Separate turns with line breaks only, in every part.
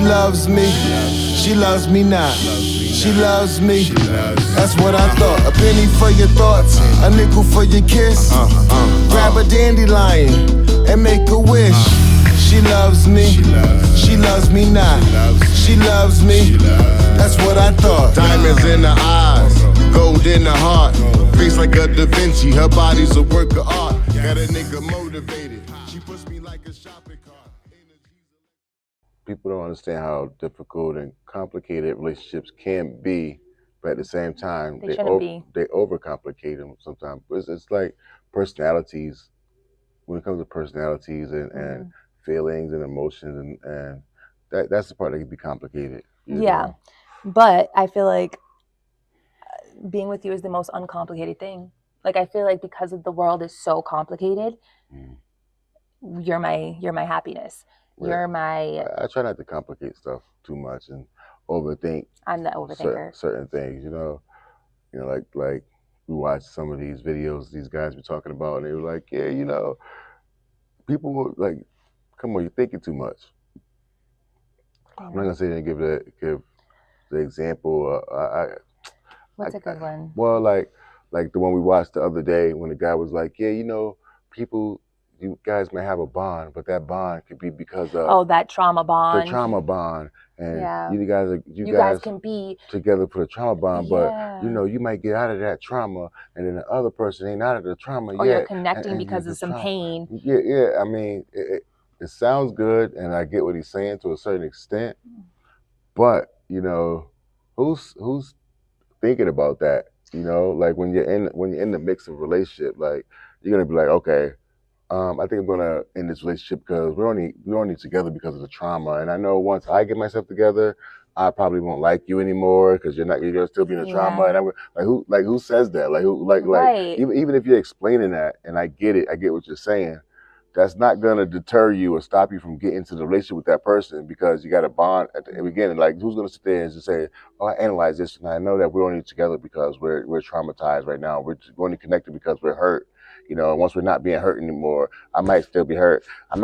loves me. She loves me not. She loves me. That's what I thought. A penny for your thoughts, a nickel for your kiss. Grab a dandelion and make a wish. She loves me. She loves me not. She loves me. That's what I thought. Diamonds in the eyes, gold in the heart. Face like a Da Vinci, her body's a work of art. Got a nigga motivated. She puts me like a shopping cart.
People don't understand how difficult and complicated relationships can be, but at the same time,
They
overcomplicate them sometimes. It's like personalities. When it comes to personalities and feelings and emotions, and that's the part that can be complicated. You know?
But I feel like being with you is the most uncomplicated thing. Like, I feel like because of the world is so complicated, you're my happiness. You're my.
I try not to complicate stuff too much and overthink.
I'm the overthinker.
Certain things, you know, like we watched some of these videos these guys were talking about, and they were like, yeah, you know, people were like, come on, you're thinking too much. I'm not gonna say and give the example.
What's a good one?
Well, like the one we watched the other day when the guy was like, yeah, you know, you guys may have a bond, but that bond could be because of
that trauma bond.
The trauma bond, and you
guys can be
together for the trauma bond, but you know, you might get out of that trauma, and then the other person ain't out of the trauma
or
yet.
You're connecting because of some pain.
Yeah. I mean, it sounds good, and I get what he's saying to a certain extent, but you know, who's thinking about that? You know, like when you're in the mix of a relationship, like you're gonna be like, okay, I think I'm gonna end this relationship because we're only together because of the trauma. And I know once I get myself together, I probably won't like you anymore because you're gonna still be in the trauma. And I'm like who says that? Like who like even if you're explaining that, and I get it, I get what you're saying. That's not gonna deter you or stop you from getting into the relationship with that person because you got a bond at the beginning. Like who's gonna sit there and just say, "Oh, I analyze this and I know that we're only together because we're traumatized right now. We're only connected because we're hurt." You know, and once we're not being hurt anymore, I might still be hurt. I'm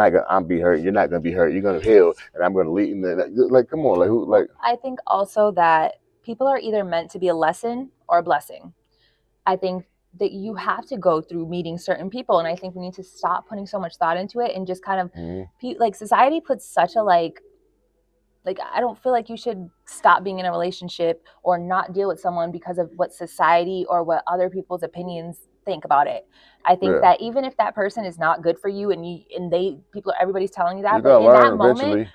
be hurt. You're not gonna be hurt. You're gonna heal, and I'm gonna leave. Like, come on, like who? Like,
I think also that people are either meant to be a lesson or a blessing. I think that you have to go through meeting certain people, and I think we need to stop putting so much thought into it and just kind of like society puts such a like I don't feel like you should stop being in a relationship or not deal with someone because of what society or what other people's opinions think about it. I think that even if that person is not good for you and everybody's telling you that, but in that moment,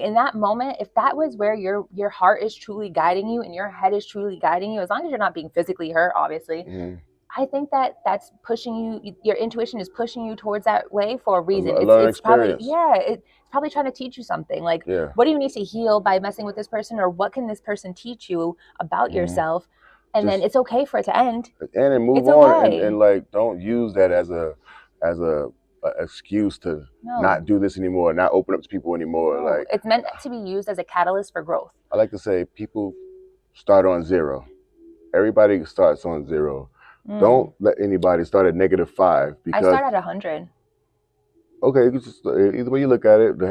in that moment, if that was where your heart is truly guiding you and your head is truly guiding you, as long as you're not being physically hurt, obviously, I think that's pushing you. Your intuition is pushing you towards that way for a reason. It's probably it's probably trying to teach you something. Like, what do you need to heal by messing with this person, or what can this person teach you about yourself? And then it's okay for it to end.
And move on, and like don't use that as a excuse to not do this anymore, not open up to people anymore. Like
it's meant to be used as a catalyst for growth.
I like to say people start on zero. Everybody starts on zero. Don't let anybody start at -5 because
I start at 100.
Okay, you can just, either way you look at it, the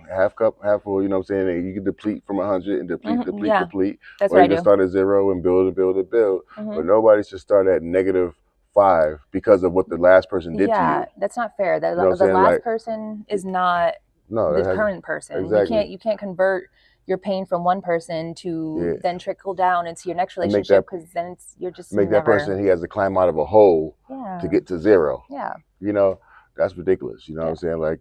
half cup, half full. You know what I'm saying? You can deplete from 100 and deplete.
That's
or
what
you can start at 0 and build. But nobody should start at -5 because of what the last person did to you.
Yeah, that's not fair. The last person is not the current person.
Exactly.
You can't convert your pain from one person to then trickle down into your next relationship, because then you're just
that person, he has to climb out of a hole to get to 0.
Yeah.
You know, that's ridiculous. You know what I'm saying? Like,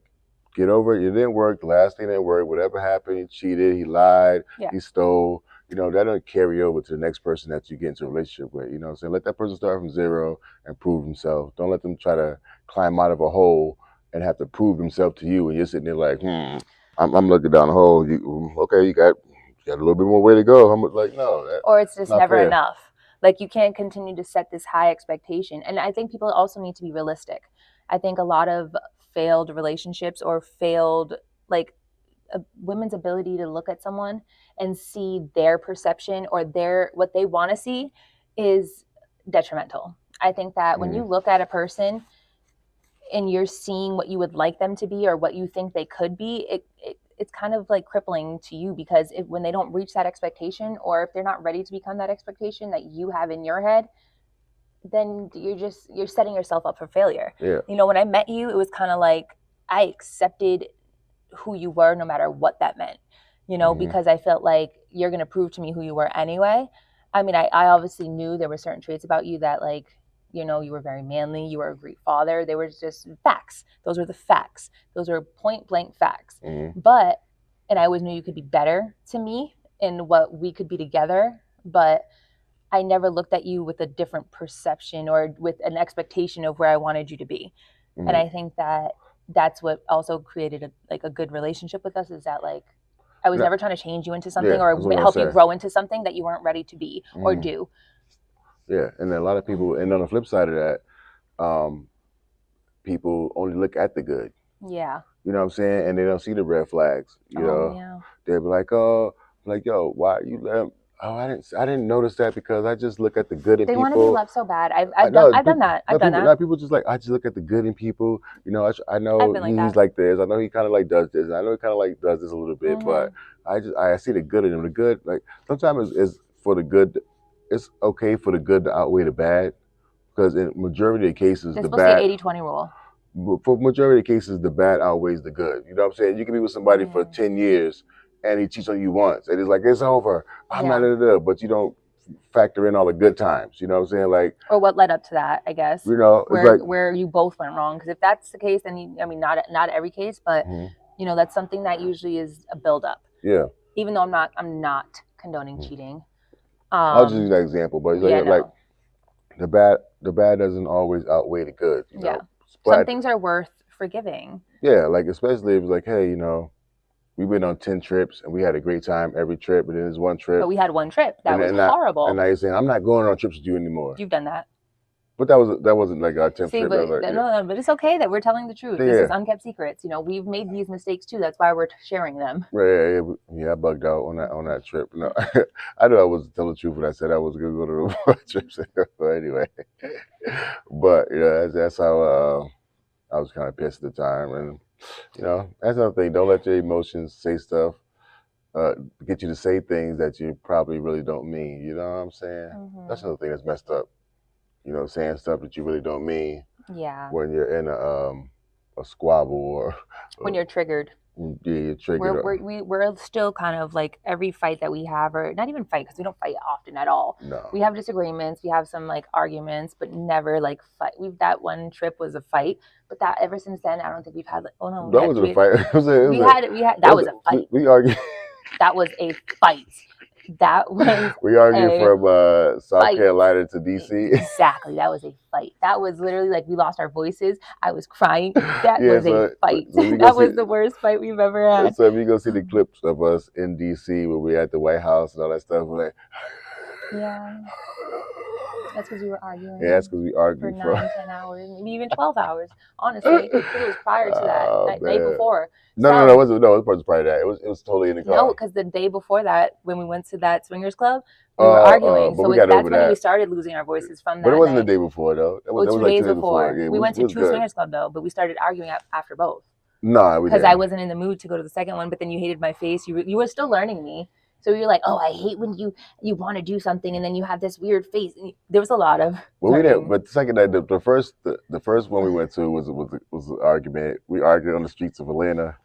get over it. It didn't work. The last thing didn't work. Whatever happened, he cheated, he lied, he stole. You know, that doesn't carry over to the next person that you get into a relationship with. You know what I'm saying? Let that person start from 0 and prove himself. Don't let them try to climb out of a hole and have to prove himself to you, and you're sitting there like, I'm looking down the hole. You got a little bit more way to go. I'm like, no.
Or it's just never enough. Like, you can't continue to set this high expectation. And I think people also need to be realistic. I think a lot of failed relationships or failed, like, women's ability to look at someone and see their perception or what they want to see is detrimental. I think that when you look at a person and you're seeing what you would like them to be or what you think they could be, it's kind of like crippling to you, because when they don't reach that expectation, or if they're not ready to become that expectation that you have in your head, then you're setting yourself up for failure.
Yeah.
You know, when I met you, it was kind of like I accepted who you were no matter what that meant, you know, because I felt like you're going to prove to me who you were anyway. I mean, I obviously knew there were certain traits about you that, like, you know, you were very manly, you were a great father. They were just facts. Those were the facts. Those were point blank facts. But, and I always knew you could be better to me in what we could be together, but I never looked at you with a different perception or with an expectation of where I wanted you to be. And I think that that's what also created a good relationship with us, is that, like, I was never trying to change you into something or help you grow into something that you weren't ready to be or do.
Yeah, and then a lot of people, and on the flip side of that, people only look at the good.
Yeah.
You know what I'm saying? And they don't see the red flags. You know, they'll be like, "Oh, like, yo, why you let him? Oh, I didn't notice that because I just look at the good in people."
They want to be loved so bad. I've done that.
A lot of people just like, I just look at the good in people. You know, I know he's like this. I know he kind of like does this. And I know he kind of like does this a little bit, but I see the good in him. The good, like, sometimes is for the good. It's okay for the good to outweigh the bad, because in majority of cases,
They're
the
supposed
bad.
to 80-20 rule.
For majority of cases, the bad outweighs the good. You know what I'm saying? You can be with somebody for 10 years and he cheats on you once, and it's like, it's over. I'm not, but you don't factor in all the good times. You know what I'm saying? Like,
or what led up to that, I guess.
You know,
where you both went wrong. Because if that's the case, then I mean, not every case, but you know, that's something that usually is a buildup.
Yeah.
Even though I'm not condoning cheating.
I'll just use that example, but like the bad doesn't always outweigh the good. You know?
Some things are worth forgiving.
Yeah, like, especially if it's like, hey, you know, we went on 10 trips and we had a great time every trip, and then there's one trip.
But we had one trip that was horrible.
And now you're saying, I'm not going on trips with you anymore.
You've done that.
But that wasn't like our 10th trip.
But it's okay that we're telling the truth. This is unkept secrets. You know, we've made these mistakes too. That's why we're sharing them.
Yeah, I bugged out on that trip. No, I knew I was telling the truth when I said I was going to go to the trips. But anyway, but that's how I was kind of pissed at the time. And, you know, that's another thing. Don't let your emotions say stuff, get you to say things that you probably really don't mean. You know what I'm saying? That's another thing that's messed up. You know, saying stuff that you really don't mean.
Yeah.
When you're in a squabble or
when you're triggered.
Yeah, you're triggered.
We're still kind of like, every fight that we have, or not even fight, because we don't fight often at all.
No.
We have disagreements. We have some like arguments, but never like fight. That one trip was a fight, but that ever since then, I don't think we've had like, oh no.
That wasn't a fight.
That was a fight.
We argued.
That was a fight. That was
we argued from South Carolina to DC.
Exactly. That was a fight. That was literally like, we lost our voices. I was crying. That was a fight. That was the worst fight we've ever had.
So if you go see the clips of us in DC when we were at the White House and all that stuff, we're like,
yeah. That's because we were arguing.
Yeah, that's because we argued
for 9-10 hours, maybe even 12 hours. Honestly, because it was prior to that, night before.
No, it wasn't. No, it was prior to that. It was totally in the car.
No, because the day before that, when we went to that swingers club, we were arguing. So that's when we started losing our voices from that.
But it wasn't the day before though.
It was 2 days before. Yeah, we went to 2 swingers club though, but we started arguing after both.
No,
because I wasn't in the mood to go to the second one. But then you hated my face. You were still learning me. So you're like, oh, I hate when you want to do something and then you have this weird face. And there was a lot of.
Well, we didn't. But the second night, the first one we went to was an argument. We argued on the streets of Atlanta.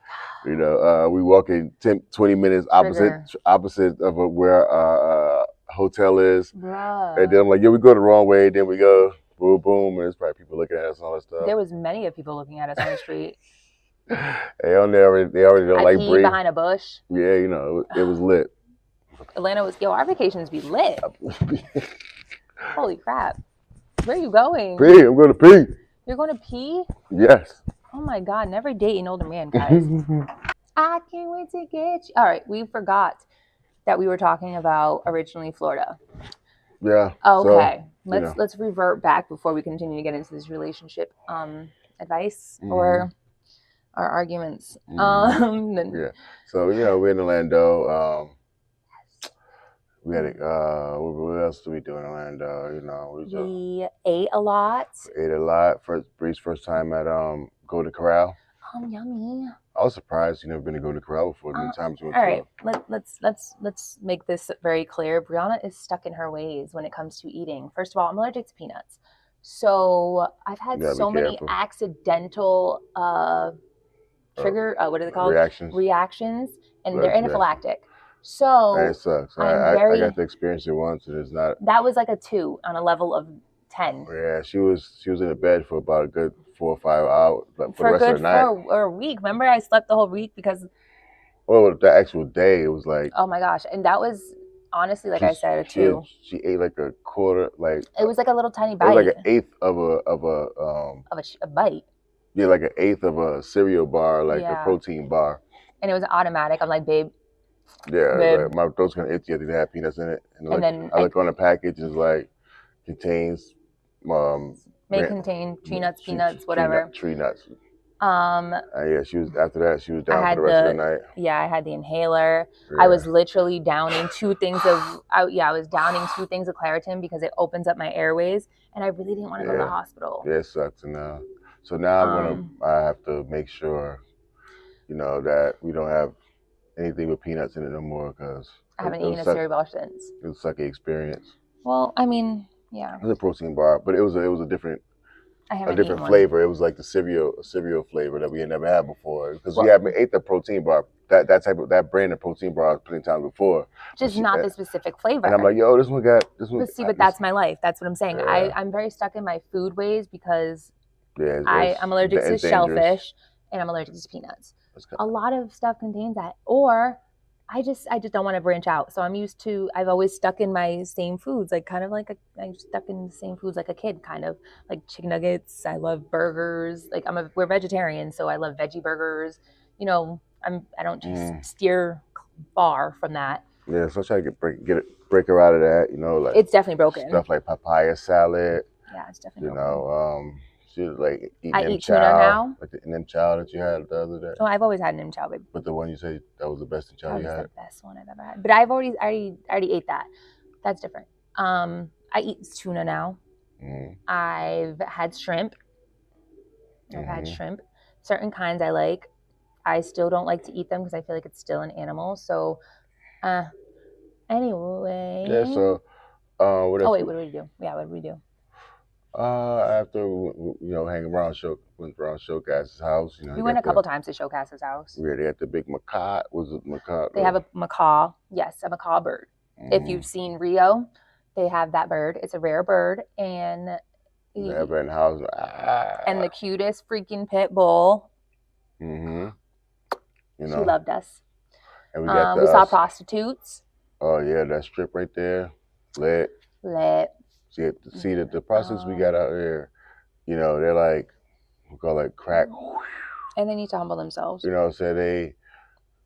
You know, we walking 20 minutes opposite of where our hotel is.
Bruh.
And then I'm like, yeah, we go the wrong way. Then we go boom, boom, and there's probably people looking at us and all that stuff.
There was many of people looking at us on the street.
They already don't like breathe
behind a bush.
Yeah, you know, it was lit.
Atlanta was, our vacations be lit. Holy crap. Where are you going?
Pee, I'm going to pee.
You're going to pee?
Yes.
Oh my God, never date an older man, guys. I can't wait to get you. All right, we forgot that we were talking about originally Florida.
Yeah.
Okay, so, let's revert back before we continue to get into this relationship advice or our arguments.
Yeah. So, you know, we're in Orlando. We had what else do we do in Orlando? You know,
we ate a lot.
Bree's first time at Golden Corral.
Yummy.
I was surprised you never been to Golden Corral before. The many times you went
All
to.
right, let's make this very clear. Brianna is stuck in her ways when it comes to eating. First of all, I'm allergic to peanuts, so I've had
You gotta be
so many
careful.
accidental trigger what are they called reactions, and they're anaphylactic. So
and it sucks.
I'm
I got to experience it once, and it's not.
That was like a 2 on a level of 10.
Yeah, she was in the bed for about a good 4 or 5 hours, but for the rest of the night.
For a week. Remember, I slept the whole week because.
Well, the actual day, it was like.
Oh my gosh, and that was honestly, like I said, a 2.
She ate like a quarter, like.
It was like a little tiny bite.
It was like an eighth of
a bite.
Yeah, like an eighth of a cereal bar, like a protein bar.
And it was automatic. I'm like, babe.
Yeah, like my throat's gonna itchy. I think they have peanuts in it, and, like, then I look on the package, it's like contains
may contain tree nuts, peanuts, whatever.
Tree nuts. Yeah, she was after that. She was down for the rest of the night.
Yeah, I had the inhaler. Yeah. I was literally downing 2 things of. I was downing 2 things of Claritin because it opens up my airways, and I really didn't want to go to the hospital.
Yeah, it sucks. And so now I have to make sure, that we don't have anything with peanuts in it no more, because
I haven't eaten a cereal bar since.
It was a sucky experience.
Well, I mean, yeah.
It was a protein bar, but it was a different. A different flavor. It was like a cereal flavor that we had never had before. Because we ate the protein bar, that brand of protein bar plenty times before.
Just not the specific flavor.
And I'm like, yo, this one.
But see, but that's my life. That's what I'm saying. Yeah. I'm very stuck in my food ways because I'm allergic to shellfish and I'm allergic to peanuts. A lot of stuff contains that, or I just don't want to branch out. So I've always stuck in my same foods, like kind of like I'm stuck in the same foods like a kid, kind of like chicken nuggets. I love burgers. Like we're vegetarians, so I love veggie burgers. I don't just steer far from that.
Yeah, so I try to break her out of that. Like
it's definitely broken.
Stuff like papaya salad.
Yeah, it's definitely broken.
She was like eating
I eat tuna now.
Like the nem chow that you had the other day.
Oh, I've always had nem chow, babe.
But the one you said that was the best chow you had.
That was the best one I've ever had. But I already ate that. That's different. I eat tuna now. I've had shrimp. I've had shrimp. Certain kinds I like. I still don't like to eat them because I feel like it's still an animal. So, anyway.
Yeah. So, what else?
Oh wait, what did we do? Yeah, what did we do?
After hanging around went around Showcast's house.
We went a couple times to Showcast's house.
Yeah, they had the big macaw. Was it macaw?
They have a macaw. Yes, a macaw bird. If you've seen Rio, they have that bird. It's a rare bird, and
they have it in the house.
And the cutest freaking pit bull. She loved us. And we saw prostitutes.
Oh yeah, that strip right there, lit. See that the prostitutes we got out there, they're like, we call it crack.
And they need to humble themselves.
So they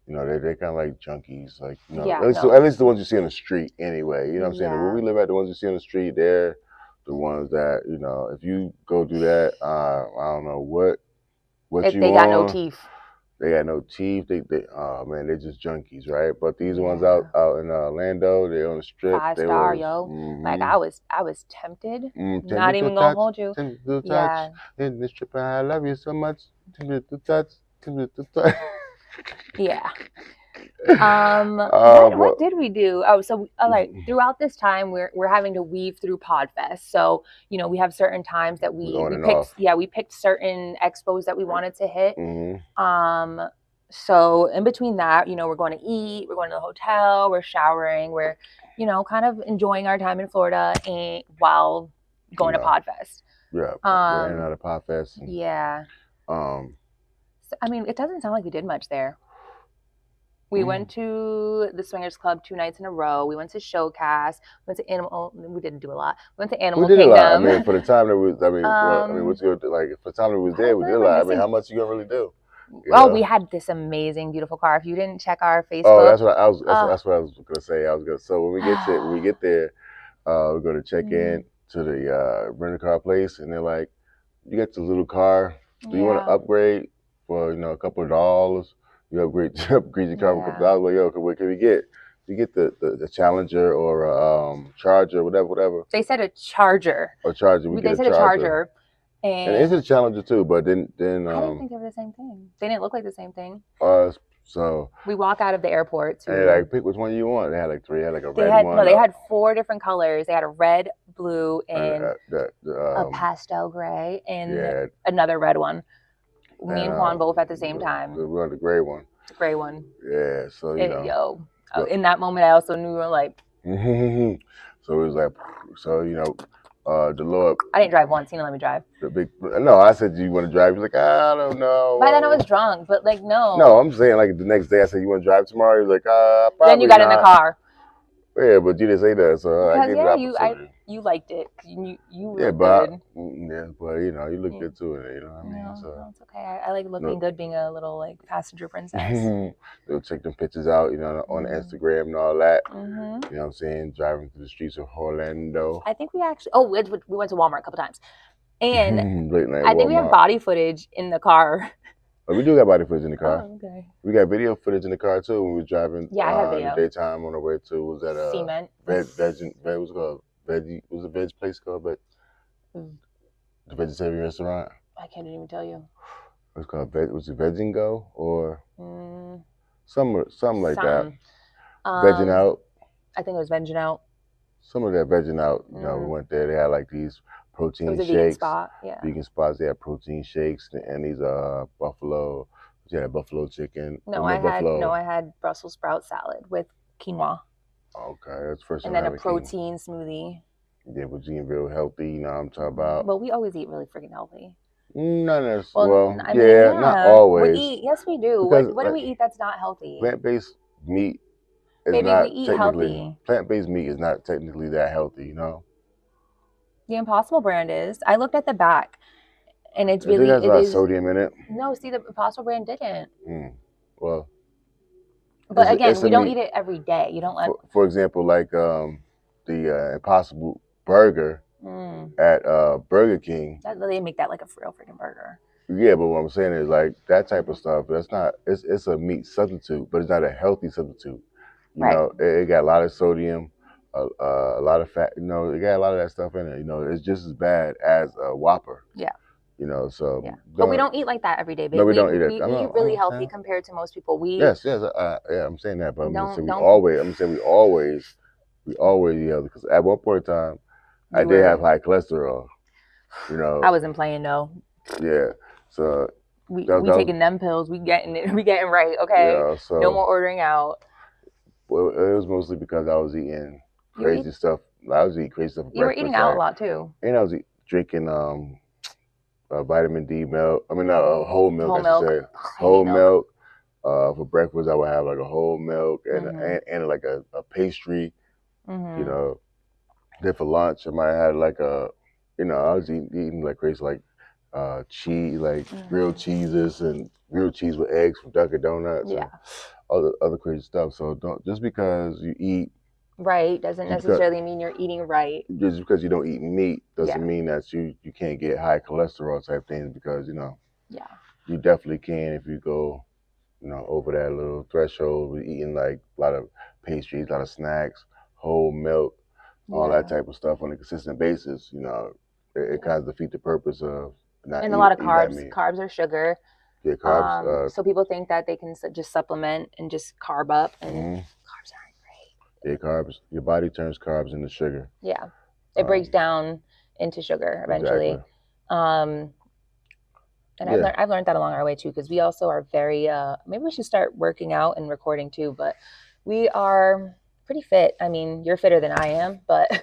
kind of like junkies, like, at least the ones you see on the street anyway. You know what I'm saying? When we live at, the ones you see on the street, they're the ones that, if you go do that, I don't know what if they got no teeth. They got no teeth. They oh man, they're just junkies, right? But these ones out in Orlando, they're on the strip.
5-star, yo. Like I was tempted. Not even gonna hold you.
Yeah. In the strip, I love you so much. Tempted to touch.
Yeah. What did we do? Oh, so like throughout this time, we're having to weave through Podfest. So we have certain times that we picked. Yeah, we picked certain expos that we wanted to hit. So in between that, we're going to eat, we're going to the hotel, we're showering, we're kind of enjoying our time in Florida and while going to Podfest.
Yeah, we're in and out of Podfest.
Yeah. So, I mean, it doesn't sound like we did much there. We went to the Swingers Club 2 nights in a row. We went to Showcast. We went to Animal. We didn't do a lot. We went to Animal Kingdom.
We did a lot. I mean, for the time that we, what's good? Like for the time that we was there, we did a lot. I mean, how much you gonna really do?
We had this amazing, beautiful car. If you didn't check our Facebook,
that's what I was gonna say. So when we get there, we're gonna check in to the rental car place, and they're like, "You get the little car. Do you want to upgrade for a couple of dollars?" You upgrade your car for a couple of dollars. Like, yo, what can we get? You get the Challenger or a Charger, whatever.
They said a Charger.
Or Charger.
They said a Charger.
And it's a Challenger too, but then
I didn't think they were the same thing. They didn't look like the same thing.
So
we walk out of the airport to.
And like, pick which one you want. They had like 3. They had like a red one.
No, they had 4 different colors. They had a red, blue, and
a
pastel gray, and another red one. Me and Juan both at the same time.
The gray one.
The gray one.
Yeah, so
in that moment, I also knew we were like.
So it was like, the Lord.
I didn't drive once. He didn't let me drive.
No, I said, do you want to drive? He's like, I don't know.
By then I was drunk, but like, no.
No, I'm saying like the next day I said, you want to drive tomorrow? He's like, probably
Then you got in the car.
Yeah, but you didn't say that, so I gave you
you liked it. You
looked good. But you look good too. You know what I mean?
No, it's okay. I like looking good, being a little like passenger princess.
They'll check them pictures out, on Instagram and all that. You know what I'm saying? Driving through the streets of Orlando.
I think we actually. We went to Walmart a couple times, and
late night
I think
Walmart.
we have body footage in the car.
Oh, we do got body footage in the car.
Oh, okay.
We got video footage in the car too when we was driving.
Yeah, I have video.
In the daytime on the way to
Cement.
What's it called? Was a veg place called? But the vegetarian restaurant.
I can't even tell you.
It's called Was it Veg and Go or something like that? Vegging Out.
I think it was Vegging Out.
Some of that Vegging Out. We went there. They had like these protein shakes.
Vegan spot. Yeah.
Vegan spots. They had protein shakes and these buffalo. Yeah, buffalo chicken.
No, I had Brussels sprout salad with quinoa.
Okay, that's the first time.
And then a protein smoothie.
Yeah, but eating real healthy. You know what I'm talking about.
Well, we always eat really freaking healthy.
Not necessarily. Not always.
Yes, we do. What do we eat that's not healthy?
Plant-based meat is
Maybe
not
we eat
technically
healthy.
Plant-based meat is not technically that healthy.
The Impossible brand is. I looked at the back, and it's really.
It has a lot of sodium in it.
No, see, the Impossible brand didn't.
Well.
But again, we don't eat it every day. You don't let.
For example, like the Impossible Burger at Burger King.
They make that like a real freaking burger.
Yeah, but what I'm saying is like that type of stuff. That's not. It's a meat substitute, but it's not a healthy substitute. It got a lot of sodium, a lot of fat. It got a lot of that stuff in it. It's just as bad as a Whopper.
Yeah.
So. Yeah.
But we don't eat like that every day, baby.
No, we don't eat it.
We eat really healthy compared to most people.
Yes. I'm saying that, but I'm saying we always eat healthy because at one point in time, I did have high cholesterol.
I wasn't playing though.
Yeah. So.
We taking them pills. We getting right. Okay.
Yeah, so,
no more ordering out.
Well, it was mostly because I was eating crazy stuff. I was eating crazy stuff for breakfast.
You were eating out a lot too.
And I was drinking vitamin D milk. I mean, whole milk. Whole milk. For breakfast, I would have like a whole milk and like a pastry. Then for lunch, I might have had like I was eating like crazy, like cheese, like grilled cheeses and grilled cheese with eggs from Dunkin' Donuts. Yeah. And other crazy stuff. So don't just because you eat
right doesn't necessarily mean you're eating right.
Just because you don't eat meat doesn't mean that you can't get high cholesterol type things because you definitely can if you go over that little threshold with eating like a lot of pastries, a lot of snacks, whole milk, all that type of stuff on a consistent basis. It kind of defeats the purpose of not
and a lot of carbs. Carbs are sugar.
Yeah, carbs.
So people think that they can just supplement and just carb up, and carbs aren't great.
Yeah, carbs. Your body turns carbs into sugar.
Yeah, it breaks down into sugar eventually. Exactly. And I've learned that along our way too, because we also are very. Maybe we should start working out and recording too, but we are pretty fit. I mean, you're fitter than I am, but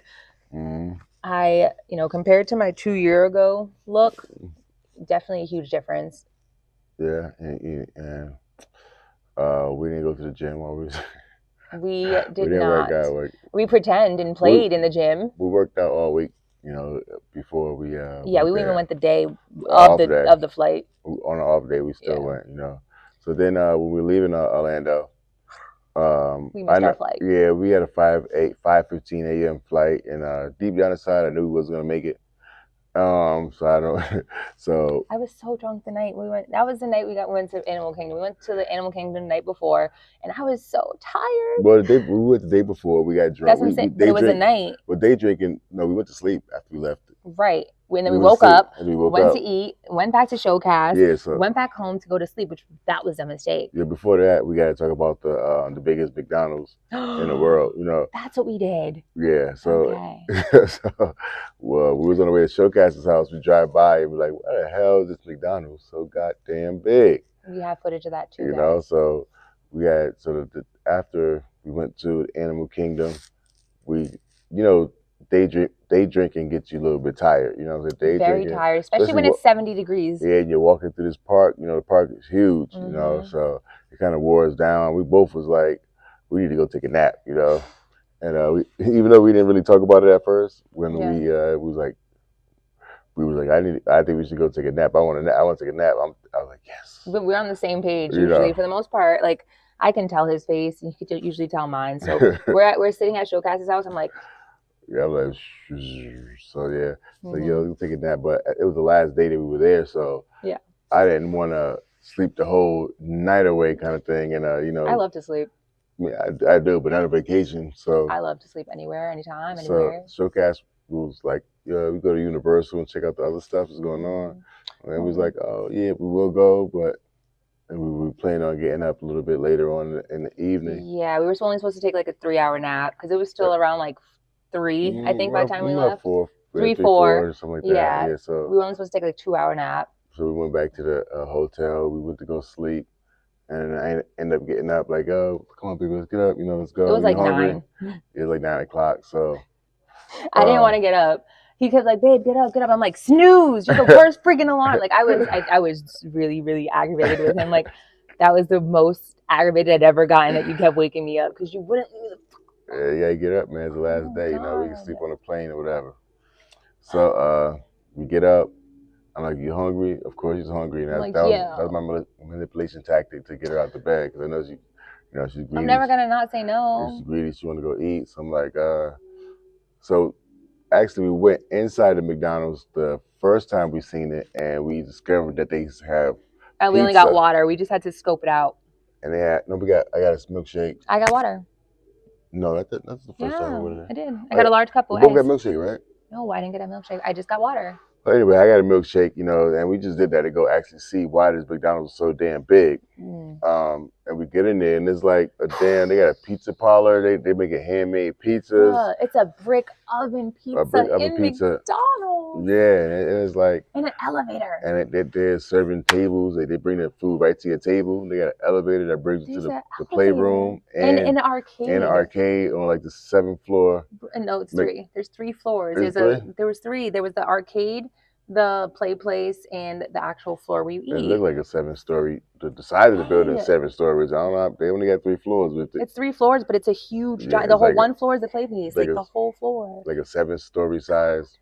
I, compared to my 2 year ago look, definitely a huge difference.
Yeah, and we didn't go to the gym while we was.
We did not. We pretend and played in the gym.
We worked out all week, before we.
Yeah, we even went the day of the flight.
On an off day, we still went, So then when we were leaving Orlando,
we missed our flight.
Yeah, we had a 5:15 a.m. flight, and deep down inside, I knew we wasn't gonna make it. So I don't. So
I was so drunk the night we went. That was the night we went to Animal Kingdom. We went to the Animal Kingdom the night before, and I was so tired.
Well, we went the day before. We got drunk.
That's what I'm saying. But it was a night.
But day drinking. No, we went to sleep after we left
Right. When then we
went to
woke
sleep,
up,
and we woke
went
up.
to eat, went back to Showcast,
Yeah, so
went back home to go to sleep, which that was a mistake.
yeah. Before that, we got to talk about the biggest McDonald's in the world. You know.
That's what we did.
Yeah. So,
Okay.
so well, we was on the way to Showcast's house. We drive by and we're like, "What the hell is this McDonald's so goddamn big?"
We have footage of that too,
You
guys.
know. So we had after we went to Animal Kingdom, we day drinking gets you a little bit tired. You know what I'm saying? Day
Very
drinking,
tired, especially when it's 70 degrees.
Yeah, and you're walking through this park. You know, the park is huge. You know,
Mhm.
so it kind of wore us down. We both was like, we need to go take a nap. You know, and we, even though we didn't really talk about it at first, when
Yeah.
we was like, I think we should go take a nap. I want to take a nap. I was like, yes.
But we're on the same page
You
usually
know.
for the most part. Like I can tell his face, and he could usually tell mine. So we're sitting at Showcast's house. I'm like,
yeah, I'm like, so yeah, so
mhm.
you take a nap. But it was the last day that we were there, so
Yeah.
I didn't want to sleep the whole night away, kind of thing. And you know,
I love to sleep.
I mean, I do, but not on vacation. So
I love to sleep anywhere, anytime,
so
anywhere.
Showcast was like, yeah, we go to Universal and check out the other stuff that's going on. And it was like, oh yeah, we will go, but and we were planning on getting up a little bit later on in the evening.
Yeah, we were only supposed to take like a 3-hour nap because it was still around like 3, I think, by the time we left.
4,
3,
4,
4,
or something like
yeah.
that. Yeah, so
we were only supposed to take like a 2-hour nap.
So we went back to the hotel. We went to go sleep, and I ended up getting up. Like, oh, come on, people, let's get up. You know, let's go.
It was like
hungry?
9.
It was like 9 o'clock. So
I didn't want to get up. He kept like, babe, get up, get up. I'm like, snooze, you're the worst freaking alarm. Like I was really, really aggravated with him. Like that was the most aggravated I'd ever gotten, that you kept waking me up because you wouldn't leave the
yeah, you gotta get up, man. It's the last day. You know, we can sleep on a plane or whatever. So we get up. I'm like, you hungry? Of course she's hungry. And that was my manipulation tactic to get her out the bed, because I know she's greedy.
I'm never gonna not say no.
She's greedy. She want to go eat. So I'm like, so actually we went inside the McDonald's the first time we seen it, and we discovered that they have
we only got water. We just had to scope it out.
And I got a milkshake.
I got water.
No, that's the first time I went there.
I did. I got a large cup of
ice. We both got milkshake, right?
No, I didn't get a milkshake. I just got water.
But anyway, I got a milkshake, you know, and we just did that to go actually see why this McDonald's is so damn big. And we get in there, and it's like they got a pizza parlor. They make handmade pizzas.
It's a brick oven pizza in McDonald's.
Yeah, and it's like
in an elevator.
And they're serving tables. They bring their food right to your table. They got an elevator that brings you to the playroom
and an arcade.
And an arcade on like the 7th floor.
No, it's 3. There's 3 floors. There was 3. There was the arcade, the play place, and the actual floor we eat.
It looked like a 7-story. The side of the building is 7 stories. I don't know. They only got 3 floors with it.
It's 3 floors, but it's a huge. The whole like 1 floor is the play place. Like the whole floor.
Like a 7-story size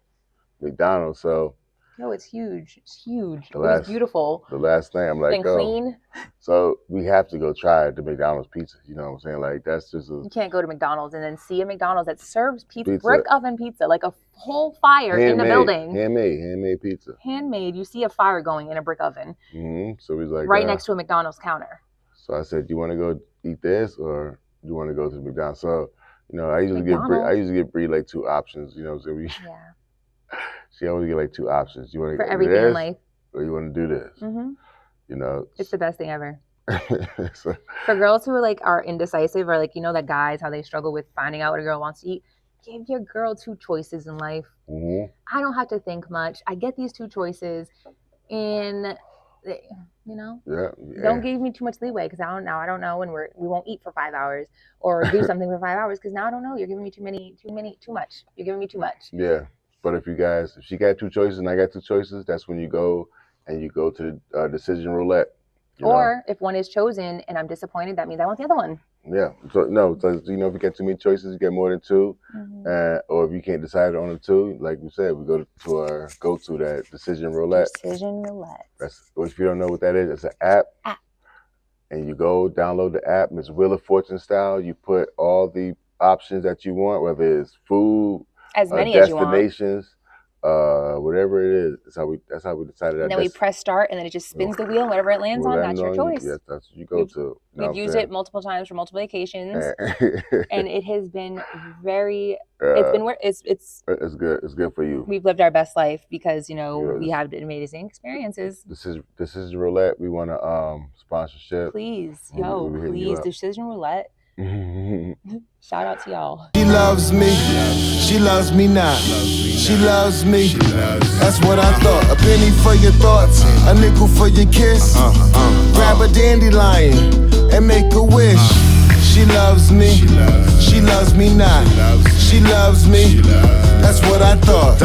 McDonald's. So.
No, it's huge. It's huge. It was beautiful.
The last thing I'm like,
and clean.
So we have to go try the McDonald's pizza. You know what I'm saying? Like that's just
you can't go to McDonald's and then see a McDonald's that serves pizza. Brick oven pizza, like a whole fire in the building.
Handmade pizza.
Handmade. You see a fire going in a brick oven.
So he's like
right next to a McDonald's counter.
So I said, "Do you want to go eat this, or do you want to go to the McDonald's?" So I usually get Bree like 2 options. You know, so she always get like 2 options. You want to
for everything in life,
or you want to do this? You know,
it's the best thing ever. For girls who are indecisive, or that guys, how they struggle with finding out what a girl wants to eat. Give your girl 2 choices in life. I don't have to think much. I get these 2 choices, and don't give me too much leeway, because I don't know, and we won't eat for 5 hours or do something for 5 hours, because now I don't know. You're giving me too much. You're giving me too much.
Yeah. But if she got 2 choices and I got 2 choices, that's when you go to the decision roulette.
Or if one is chosen and I'm disappointed, that means I want the other one.
Yeah. So if you get too many choices, you get more than 2. Or if you can't decide on the 2, like we said, we go to that decision roulette.
Decision roulette.
If you don't know what that is, it's an app. And you go download the app. It's Wheel of Fortune style. You put all the options that you want, whether it's food,
as many as you want,
destinations, whatever it is. That's how we decided
And
that.
then we press start, and then it just spins the wheel. Whatever it lands on, that's your choice.
Yes, that's what you go to. You know
We've used it multiple times for multiple occasions, and it has been very. It's
good. It's good for you.
We've lived our best life because we have amazing experiences.
This is roulette. We want to sponsorship.
Please, please, Decision Roulette. Shout out to y'all.
She loves me. She loves me not. She loves me. That's what I thought. A penny for your thoughts, a nickel for your kiss. Grab a dandelion and make a wish. She loves me. She loves me not. She loves me. That's what I thought.